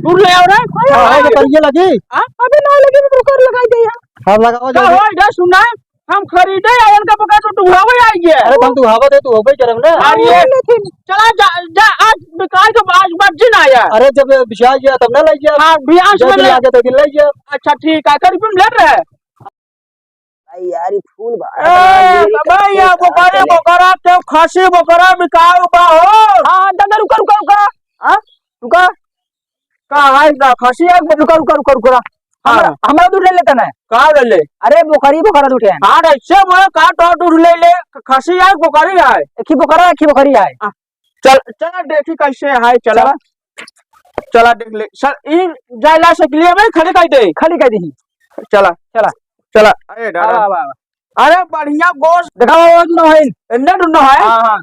तू ले आओ रे। हाँ बताइए लगी। अबे ना लगी तो कर लगाई दे यार। हाँ लगाओ क्या जल्दी। हो इधर सुनना है, हम खरीदे आयन का पका तो तू हवा आई है। अरे तुम तू हवा दे तू हो गई करम ना। अरे चला जा जा आज बिकाय के आज बज ना आया। अरे जब विश्वास गया तब ना लाई हां बियास में ले आगे तो दिन लाई। अच्छा ठीक है कर ले रहे भाई यार ये फूल भैया बोकरे बोकरा के खासी बोकरा बिकाऊ बा हो। हां दादा रुका रुका रुका। हां रुका का है का खासी है रुका रुका रुका रुका। हमारा दूध ले लेता ना। का ले ले अरे बोखरी बोखरा दूध है। हां ऐसे मैं का टोट ले ले खासी है बोकरी है एक ही बोखरा एक ही बोखरी है। चल चला देखी कैसे है चला चला देख ले सर ई जाइला से लिए में खड़े खाली कर दी। चला चला चला अरे दादा अरे बढ़िया गोश्त देखा वो ना है इन्ने ढूंढो है। हां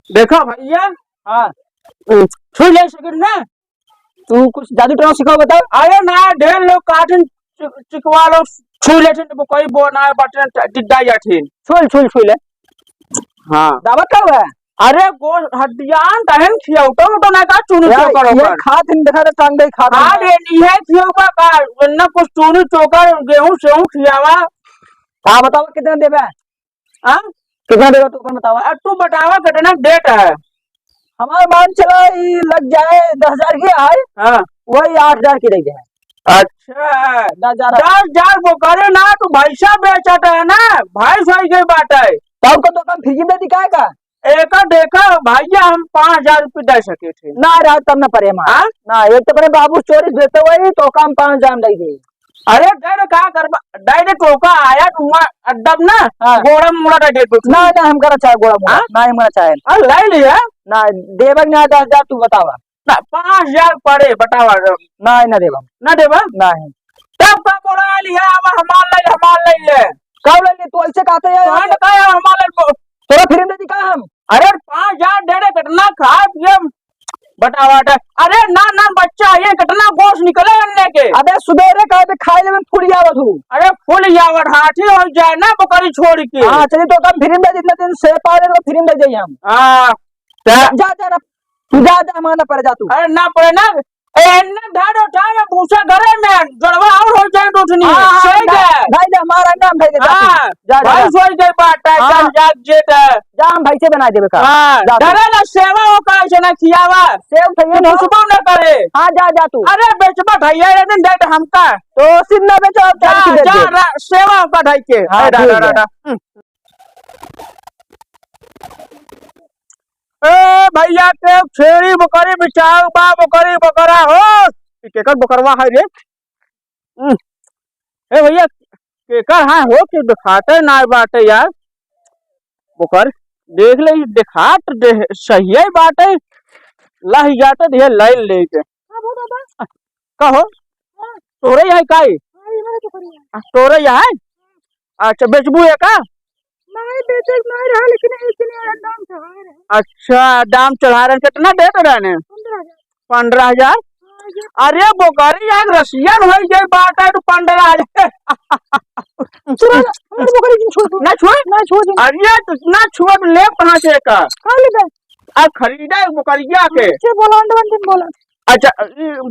देखा भैया हां छू ले सके ना तू कुछ जादू टोना सिखाओ बताओ। अरे ना ढेर लोग काटन चिकवा लो छू ले वो कोई बोना बटन डिड्डा जाठिन छोल छोल छोल हां दावत का हुआ। अरे गोश्त हड्डियां तहन खियाउटो तो ना का चुनु चोकर ये ऊपर खात इन देखा टांग दे खात। अरे नहीं है खियावा का वरना कुछ चुनु चोकर गेहूं सेहूं खियावा। हां बताओ कितना देबे। हां कितना देबे तू बतावा। तू बतावा कितना डेट है। हमारा मान चला ये लग जाए 10,000 की है। हां वही 8,000 की रह जाए। अच्छा 10,000 वो करे ना तू भैंसा बेचत है ना भाई सही के बात है तब को दुकान फ्री में दिखाएगा। एक देखा भैया हम 5,000 रुपये दे सके थे ना रहा तब ना पड़े हमारा ना एक तो पड़े बाबू चोरी बेचते हुए तो काम 5,000 दे दे। अरे डर का कर डायरे टोका आया तुम अड्डब ना गोड़ा मुड़ा दे दे ना ना हम करा चाहे गोड़ा मुड़ा ना हम करा चाहे अरे ले लिया ना देवक ना 10,000 तू बतावा ना 5,000 पड़े बतावा ना ना देवा ना देवा ना तब का बोला लिया अब हमार ले कब ले तू ऐसे कहते हैं कौन कहा हमार थोड़ा फिर में दिखा हम। अरे 5,000 दे दे कितना खा ये बतावा अरे ना ना बच्चा ये कितना गोश्त निकले अन्ने के। अबे सुबेरे कहते खाए ले में फुलिया बधू। अरे फुल यावट हाथी हो जाए ना बकरी छोड़ के। हां चलिए तो कम फिर में जितने दिन से पाले तो फिर में दे हम। हां जा जा ना तू जा जा माना पड़ जा तू। अरे ना पड़े ना एन्ने धाड़ उठा में भूसा घरे में जड़वा और हो जाए टूटनी सही है भाई जा हमारा नाम भाई दे जा भाई सही दे बात है चल जाग जेत जा हम भाई से बना देबे का। हां डरे ना सेवा हो का से ना खियावा सेव थइए ना सुबह ना करे। हां जा जा तू अरे बेचबा भैया रे दिन दे हमका तो सिन्ना बेचो जा सेवा का ढाई के दादा ए भैया के छेड़ी बकरी बिचाऊ बा बकरी बकरा हो केकर बकरवा है रे। ए भैया केकर हां हो कि दिखाते ना बात है यार बकर देख ले दिखात दे सही है बात है लह जाते ढेर लाइन लेके कहो तोरे है काई तोरे है। अच्छा बेचबू है का नहीं बेचे नहीं रहा लेकिन इतने दाम चढ़ा रहे। अच्छा दाम चढ़ा रहे कितना देते रहने 15,000। अरे बोकरी यार रसियन हो गई बात है तो 15,000 ना छोड़ अरे कितना छोड़ ले कहाँ से का अब खरीदा बोकरिया के बोला अच्छा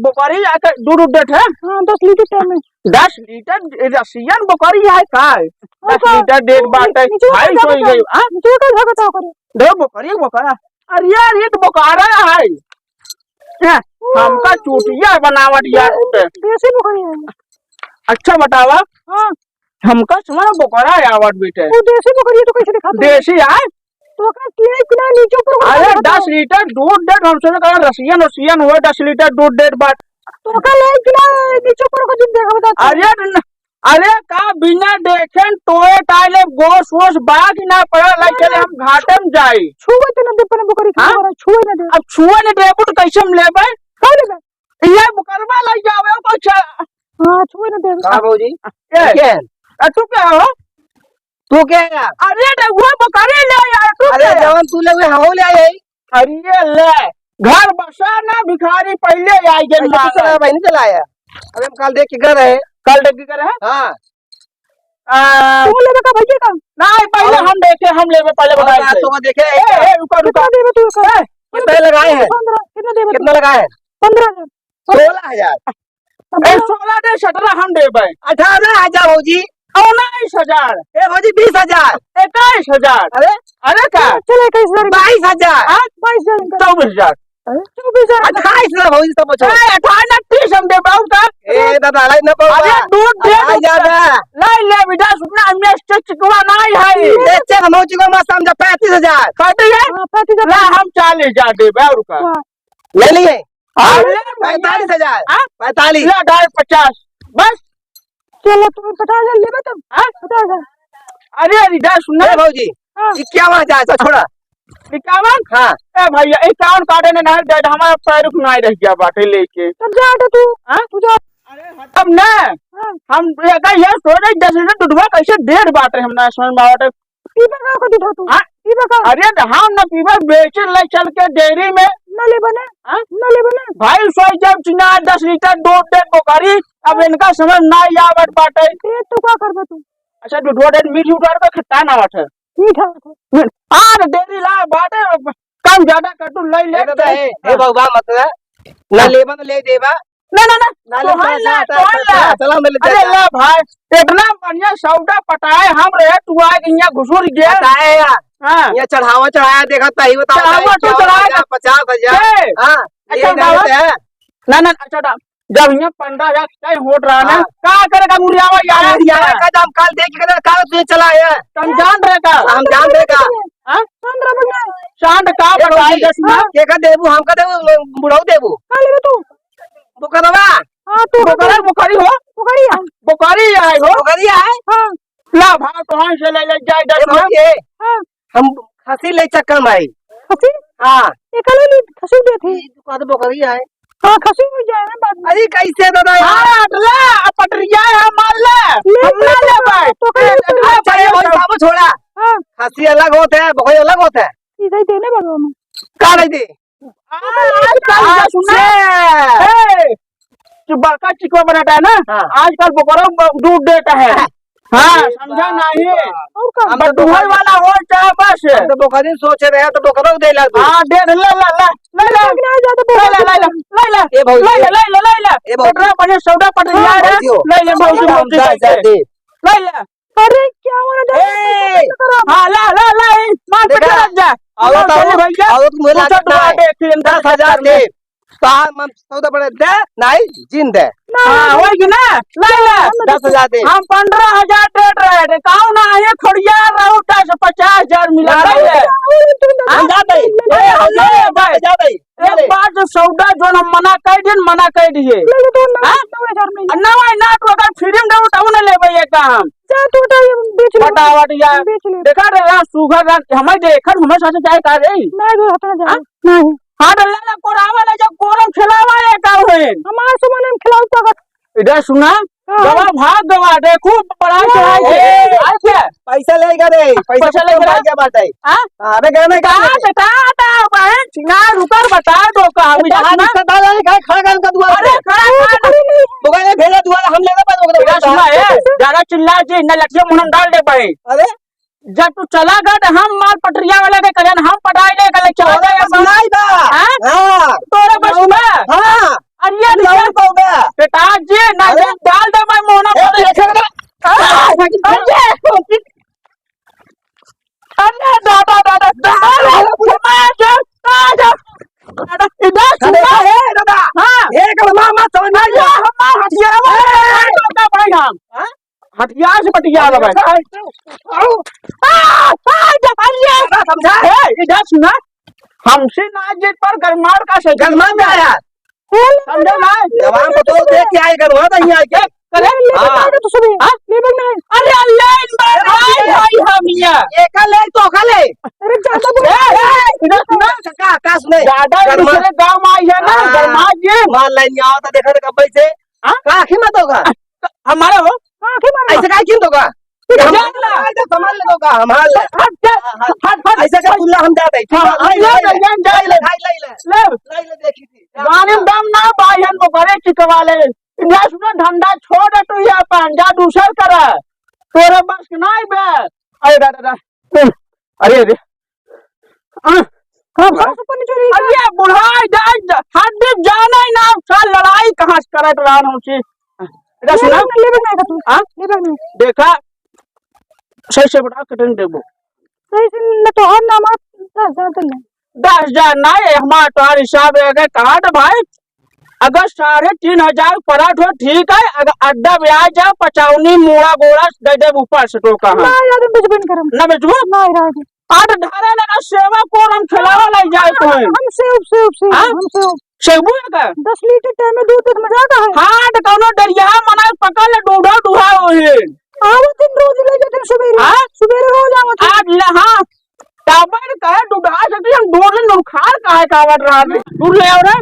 बोकरी आके दूध देते है। हाँ 10 लीटर में 10 लीटर रसियन बोकरी है का 10 लीटर डेढ़ बात है भाई सोई गई दो बोकरी बोकरा अरे यार ये तो बोकारा है हमका चूटिया बनावट यार देसी बोकरी है। अच्छा बतावा हाँ हमका समझ बोकरा आवट बेटे वो देसी बोकरी तो कैसे दिखाते देसी है तो का कितना नीचे ऊपर। अरे 10 लीटर दूध डेढ़ हमसे कहा रसियन रसियन हुआ 10 लीटर दूध डेढ़ बात तो का ले किला नीचे ऊपर को जिन देखा बता। अरे का बिना देखें टोए टाइले गोश वोश बाग ना पड़ा लाइक चले हम घाटे में जाए छुए तो न दे पर बोकरी खा छुए न दे। अब छुए न दे तो कैसे हम लेबे खा लेबे ये बुकरवा लग जावे कुछ। हां छुए न दे हां बाबूजी क्या तू क्या हो तू क्या है। अरे वो बकरी ले यार तू अरे जवान तू ले हम ले आए। अरे ले घर बसा ना भिखारी पहले आई गए चला भाई नहीं चलाया अबे हम कल देख के घर है कल देख कर है। हां तू लेबे का भैया का नहीं पहले हम देखे हम लेबे पहले बताइए तो मैं देखे ए रुको रुको देबे तू का कितने लगाए हैं कितना देबे कितना लगाए हैं 15,000 16,000 16 दे 17 हम देबै 18,000 भौजी 19,000 ए भौजी 20,000 21,000 अरे अरे का चलो 21,000 22,000 22,000 24,000 28,000 भौजी सब बचो 28 30 हम देबै का ए दादा लाई न पाऊ अरे दूध दे 28,000 लाई ले बेटा सुनना हमें चिकवा नहीं है बेचे हम भौजी को मत समझ 35,000 कहते हैं ला हम 40,000 देबै और का ले लिए अरे 45,000 हाँ? 45 ला 50 बस चलो तुम 50,000 लेबे तुम हाँ? 50,000 अरे इधर सुनना ए भौजी 51,000 सब छोड़ा 51 हाँ ए भैया 51 काटे ने नहीं दे हमारा पैर नहीं रह गया बाटे लेके तब जा हटा तू हाँ? तू जा अब न हाँ। हम ये सोच रहे 10 लीटर दूधवा कैसे 1.5 बाटे हम ना समझ बाटे पीबा का को दूध तू हाँ? पीबा का अरे हम न पीवा बेचे ले चल के डेयरी में न ले बने हाँ? न ले बने भाई सोच जब चिना 10 लीटर दूध दे बोकारी अब इनका समझ ना आवत बाटे ये तू का करबे तू अच्छा दूधवा दे मीठ उठार के खट्टा ना बाटे मीठा हाँ डेयरी ला बाटे कम ज्यादा कटू ले ले दादा ए बाबा मतलब ना लेबा न ले देबा ना ना ना ना तो हाँ ला, तो हाँ ला। चला मिल अरे ला भाई इतना बढ़िया सौदा पटाए हम रहे तू आ यहाँ घुसूर गया बताए यार हाँ ये चढ़ावा चढ़ाया देखा तही बताओ चढ़ावा तो चढ़ाया। 50,000 ए, हाँ अच्छा ये बाबा। देते हैं ना ना अच्छा जब यहाँ 15,000 कहीं होट रहा ना हाँ। क्या करेगा मुरियावा यार यार का दाम काल देख के काल तुझे चला है तुम जान रहे का हम जान रहे का हाँ? 15 बने शांत का ए बताए भौजी, दस ना के का देबू हम का देबू बुढ़ाऊ देबू का लेबे तू बोकरवा हां तू बुखारी हो पकड़ी है बुखारी आई हो बोकरिया है हां ला भाव तो हाँ से ले ले जाए ए दस ना भौजी हां हम खसी ले चक्कर में आई खसी हाँ एकले ली खसी दे थी दुकान बोकरिया है हां खसी हो जाए ना बाद में अरे कैसे दादा यार हाँ अटला पटरिया है मान ले हम ना ले भाई तो कल अच्छा ये वही बाबू छोड़ा हां खसी अलग होता है बोकरी अलग होता है इधर देने बड़ो में का नहीं दे आजकल जो बड़का चिकवा बनाता है ना हाँ। आजकल बोकरा दूध देता है हाँ समझा नहीं और का हम तो दुहर वाला हो चाहे बस तो बोकरी सोच रहे हैं तो बोकरा दे ला दे हाँ दे दे ले ले ले ले ले ना ज्यादा ले ले ले ले ले ए भौजी। ले ले ले ले ले ले ए भौजी। पटरा बने सौदा पटरिया है भौजी। ले ले भौजी भौजी जा जा दे ले ले अरे क्या हो रहा ए हाँ ले ले ले मार पे देखा? चढ़ जा आओ तो भैया आओ तो मुझे पूछो लागत तो देख 10,000 दे साहब हम सौदा बड़े दे नहीं जिंद है हाँ होगी ना ले ले 10,000 दे हम 15,000 दे रहे थे काऊ ना ये खड़िया रहू 10-50,000 मिला ना, ले ले हम जाते ले भाई जाते एक बार जो सौदा जो हम मना कर दिए ले ले तो ना हाँ? 9,000 में ना भाई ना तो अगर फ्री में दो तो ले भाई एक काम जा तू तो बेच ले फटाफट यार बेच ले देखा रे यार सुगर हमें देखर हमें साथ जाए का रे ना जो हटा जा हाँ? नहीं हाँ तो ले ले कोरावा ले जब कोरम खिलावा ये का होए हमारे सामान हम खिलाओ तो इधर सुना हाँ। गवा भाग गवा देखो पढ़ाई चढ़ाई ए, आज क्या पैसा लेगा रे पैसा लेगा? क्या बात है हाँ? अरे कहने का कहाँ बेटा आता बहन चिंगार रुकर बता दो का अभी जाना खड़ा कर का दुआ अरे खड़ा तो कहने भेजा दुआ हम लेना इधर सुना है ज्यादा चिल्ला जी न लठिया मुंह डाल दे भाई अरे जब तू चला गया तो हम माल पटरिया वाले के कल्याण हम पटाई ले गले चला गया सुनाई बा हाँ? हां तोरे बस में हां अरे लाओ पाऊंगा बेटा जी ना अरे? डाल दे भाई मोना ए देखेगा अरे दादा दादा दादा इधर सुना है दादा हाँ एक मामा समझ में अरे हमारा हथियार का भाई हम हथियार से पटिया लगा समझा इधर सुना हमसे ना जित पर गरमार का से गलमान में आया समझे ना जवान को तो देख के आए गलमा तो यहां के करे हाँ। तो सुबह हाँ? लेबर नहीं अरे अल्लाह इन बार आई आई हम ये एक ले तो खले अरे ज्यादा बोल इधर सुना का आकाश में ज्यादा गरमा- दूसरे गांव में आई है ना हाँ। गरमा जी मान लाइन यहाँ तो देखने का पैसे हाँ? का आखिर मत होगा हमारा हो आंखें मार ऐसे का क्यों होगा संभाल ले होगा हम हाल ले हट ऐसे का तुल्ला हम जाते ले देखी थी गाने में दम ना भाई हम को करे चिकवा ले इंडिया सुना धंधा छोड़ दे तू ये पंजा दूसर कर तोरे बस नहीं बे अरे दादा अरे अरे अरे बुढ़ा हड्डी जाना ही ना साल लड़ाई कहाँ से करत रहा हूँ सी सुना देखा सही से बता कटन देबो 10,000 ना है हमारा तुम्हारा हिसाब है कहा था भाई अगर 3,500 पराठ हो ठीक है अगर अड्डा ब्याज जाओ 55 मूड़ा गोड़ा दे दे ऊपर से तो कहा ना बेचबो आठ धारा लगा सेवा को हम खिलावा ले जाए तो सेबू का 10 लीटर टाइम में दूध में जाता है। हाँ तो कौनो डरिया मना पकड़ ले डूढ़ा होए आवत दिन रोज ले जाते सुबेरे रोज आवत आज ले हाँ टाबर कहे डूढ़ा सकती हम दूर नुखार कहे कावट रहा दूर ले आओ रे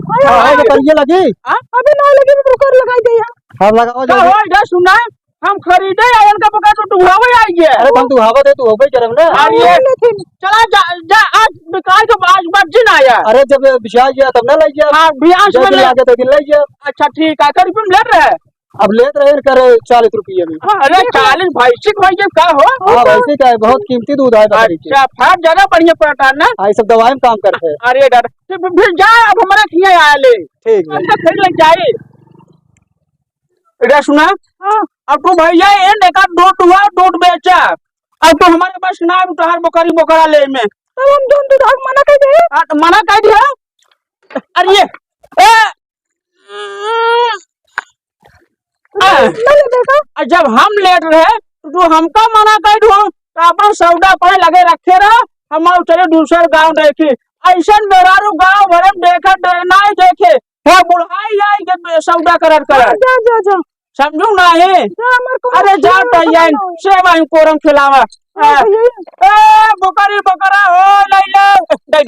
ये लगी अबे ना लगी तो कर लगाई दे हम लगाओ जा हो जा सुना हम खरीदे आयन का पका तो डूढ़ावे आई है अरे हम तू हवा दे तू हो गई करम ना अरे चला जा आज बिकाय के आज बज ना आया अरे जब बिछा गया तब ना ले गया हां बियास में ले गया तो दिन ले गया अच्छा ठीक है करीब में ले रहे अब लेते रहे कर 40 रुपये में अरे 40 भैंसी भाई ये क्या हो हाँ भैंसी का है बहुत कीमती दूध है अच्छा फाट ज्यादा बढ़िया पड़ता ना हाँ सब दवाई में काम करते हैं अरे डर फिर जा अब हमारा खिया आया ले ठीक है अंदर खरीद लग जाए इधर सुना अब तो भैया ये देखा दूध बेचा अब तो हमारे पास ना तुहार बकरा ले में तब हम दोन दूध मना कर दे मना कर दिया अरे जब हम लेट रहे तो हमका मना कर दो तो अपन सौदा पर लगे रखे रहा हम चले दूसरे गांव देखे ऐसा मेरा गांव भर देखा ना देखे है बुढ़ाई आई के सौदा कर जा समझू ना है अरे जा भैया सेवा कोरम खिलावा बकरा हो ले